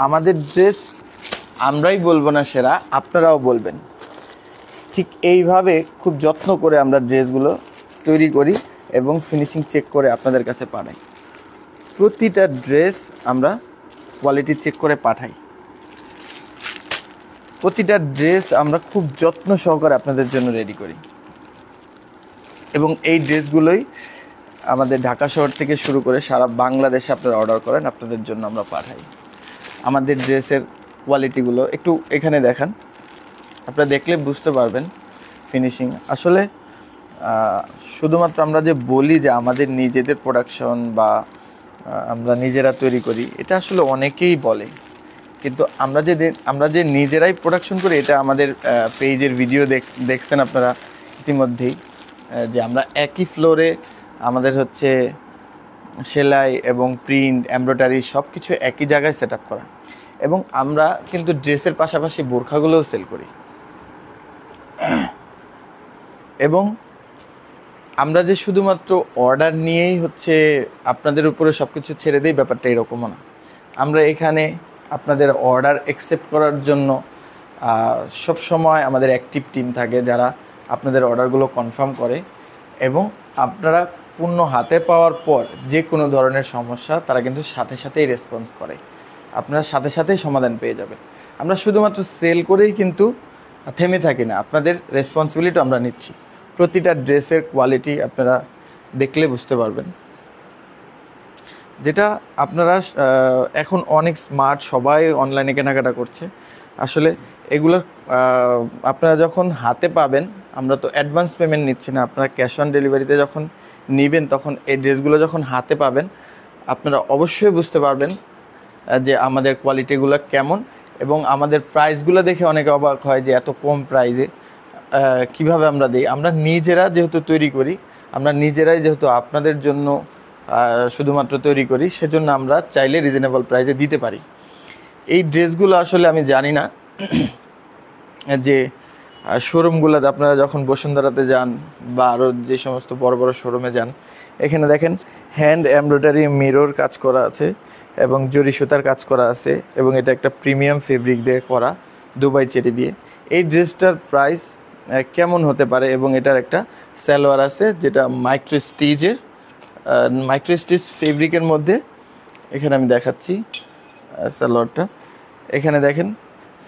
আমাদের ড্রেস আমরাই বলবো না সেরা, আপনারাও বলবেন। ঠিক এইভাবে খুব যত্ন করে আমরা ড্রেসগুলো তৈরি করি এবং ফিনিশিং চেক করে আপনাদের কাছে পাঠাই। প্রতিটা ড্রেস আমরা কোয়ালিটি চেক করে পাঠাই। প্রতিটা ড্রেস আমরা খুব যত্ন সহকারে আপনাদের জন্য রেডি করি এবং এই ড্রেসগুলোই আমাদের ঢাকা শহর থেকে শুরু করে সারা বাংলাদেশে আপনারা অর্ডার করেন, আপনাদের জন্য আমরা পাঠাই। আমাদের ড্রেসের কোয়ালিটিগুলো একটু এখানে দেখান, আপনারা দেখলে বুঝতে পারবেন ফিনিশিং। আসলে শুধুমাত্র আমরা যে বলি যে আমাদের নিজেদের প্রোডাকশন বা আমরা নিজেরা তৈরি করি, এটা আসলে অনেকেই বলে, কিন্তু আমরা যে নিজেরাই প্রোডাকশন করি, এটা আমাদের পেজের ভিডিও দেখছেন আপনারা ইতিমধ্যেই, যে আমরা একই ফ্লোরে আমাদের হচ্ছে সেলাই এবং প্রিন্ট এমব্রয়ডারি সব কিছু একই জায়গায় সেট আপ করা। এবং আমরা কিন্তু ড্রেসের পাশাপাশি বোরখাগুলোও সেল করি। এবং আমরা যে শুধুমাত্র অর্ডার নিয়েই হচ্ছে আপনাদের উপরে সব কিছু ছেড়ে দিই, ব্যাপারটা এরকমও না। আমরা এখানে আপনাদের অর্ডার অ্যাকসেপ্ট করার জন্য সব সময় আমাদের অ্যাক্টিভ টিম থাকে, যারা আপনাদের অর্ডারগুলো কনফার্ম করে এবং আপনারা পণ্য হাতে পাওয়ার পর যে কোনো ধরনের সমস্যা তারা কিন্তু সাথে সাথেই রেসপন্স করে, আপনারা সাথে সাথেই সমাধান পেয়ে যাবেন। আমরা শুধুমাত্র সেল করেই কিন্তু থেমে থাকি না, আপনাদের রেসপন্সিবিলিটি আমরা নিচ্ছি। প্রতিটা ড্রেসের কোয়ালিটি আপনারা দেখলে বুঝতে পারবেন। যেটা আপনারা এখন অনেক স্মার্ট, সবাই অনলাইনে কেনাকাটা করছে। আসলে এগুলো আপনারা যখন হাতে পাবেন, আমরা তো অ্যাডভান্স পেমেন্ট নিচ্ছি না, আপনারা ক্যাশ অন ডেলিভারিতে যখন নেবেন তখন এই ড্রেসগুলো যখন হাতে পাবেন আপনারা অবশ্যই বুঝতে পারবেন যে আমাদের কোয়ালিটিগুলো কেমন। এবং আমাদের প্রাইসগুলো দেখে অনেকে অবাক হয় যে এত কম প্রাইসে কিভাবে আমরা দিই। আমরা নিজেরা যেহেতু তৈরি করি, আমরা নিজেরাই যেহেতু আপনাদের জন্য শুধুমাত্র তৈরি করি, সেজন্য আমরা চাইলে রিজনেবল প্রাইসে দিতে পারি। এই ড্রেসগুলো আসলে আমি জানি না যে শোরুমগুলোতে আপনারা যখন বসুন্ধরাতে যান বা আরও যে সমস্ত বড় বড় শোরুমে যান, এখানে দেখেন হ্যান্ড এমব্রয়ডারি মিরর কাজ করা আছে এবং জরি সুতার কাজ করা আছে এবং এটা একটা প্রিমিয়াম ফেব্রিক দিয়ে করা, দুবাই চেরি দিয়ে। এই ড্রেসটার প্রাইস কেমন হতে পারে এবং এটার একটা সালোয়ার আছে যেটা মাইক্রো স্টিচ ফেব্রিকের মধ্যে। এখানে আমি দেখাচ্ছি সালোয়ারটা, এখানে দেখেন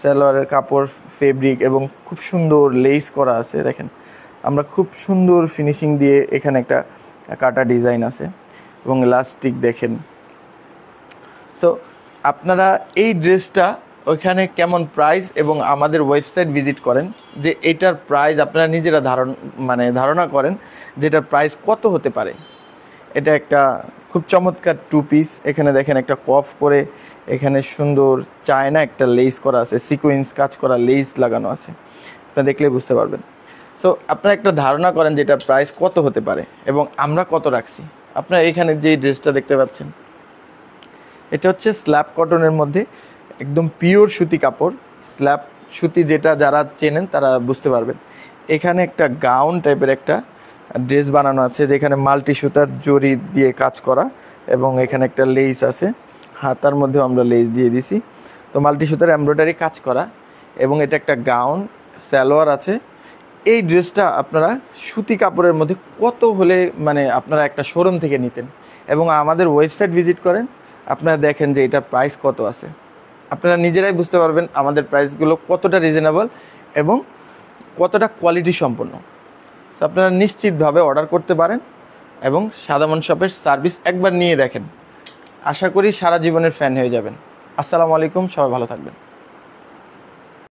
সালোয়ারের কাপড় ফেব্রিক এবং খুব সুন্দর লেস করা আছে। দেখেন আমরা খুব সুন্দর ফিনিশিং দিয়ে এখানে একটা কাটা ডিজাইন আছে এবং ইলাস্টিক দেখেন। সো আপনারা এই ড্রেসটা ওইখানে কেমন প্রাইস এবং আমাদের ওয়েবসাইট ভিজিট করেন যে এটার প্রাইস আপনারা নিজেরা ধারণা করেন যে এটার প্রাইস কত হতে পারে। এটা একটা খুব চমৎকার টু পিস, এখানে দেখেন একটা কফ করে এখানে সুন্দর চায়না একটা লেস করা আছে, সিকোয়েন্স কাজ করা লেস লাগানো আছে, আপনারা দেখলে বুঝতে পারবেন। সো আপনারা একটা ধারণা করেন যে এটার প্রাইস কত হতে পারে এবং আমরা কত রাখছি। আপনারা এখানে যে ড্রেসটা দেখতে পাচ্ছেন, এটা হচ্ছে স্ল্যাব কটনের মধ্যে একদম পিওর সুতি কাপড়, স্ল্যাব সুতি, যেটা যারা চেনেন তারা বুঝতে পারবেন। এখানে একটা গাউন টাইপের একটা ড্রেস বানানো আছে যেখানে মাল্টি সুতার জরি দিয়ে কাজ করা এবং এখানে একটা লেস আছে, হাতার মধ্যেও আমরা লেস দিয়ে দিছি। তো মাল্টি সুতার এমব্রয়ডারি কাজ করা এবং এটা একটা গাউন, সালোয়ার আছে। এই ড্রেসটা আপনারা সুতি কাপড়ের মধ্যে কত হলে আপনারা একটা শোরুম থেকে নিতেন এবং আমাদের ওয়েবসাইট ভিজিট করেন, আপনারা দেখেন যে এটার প্রাইস কত আছে। আপনারা নিজেরাই বুঝতে পারবেন আমাদের প্রাইসগুলো কতটা রিজনেবল এবং কতটা কোয়ালিটি সম্পন্ন। তো আপনারা নিশ্চিতভাবে অর্ডার করতে পারেন এবং সাদামন শপের সার্ভিস একবার নিয়ে দেখেন, আশা করি সারা জীবনের ফ্যান হয়ে যাবেন। আসসালামু আলাইকুম, সবাই ভালো থাকবেন।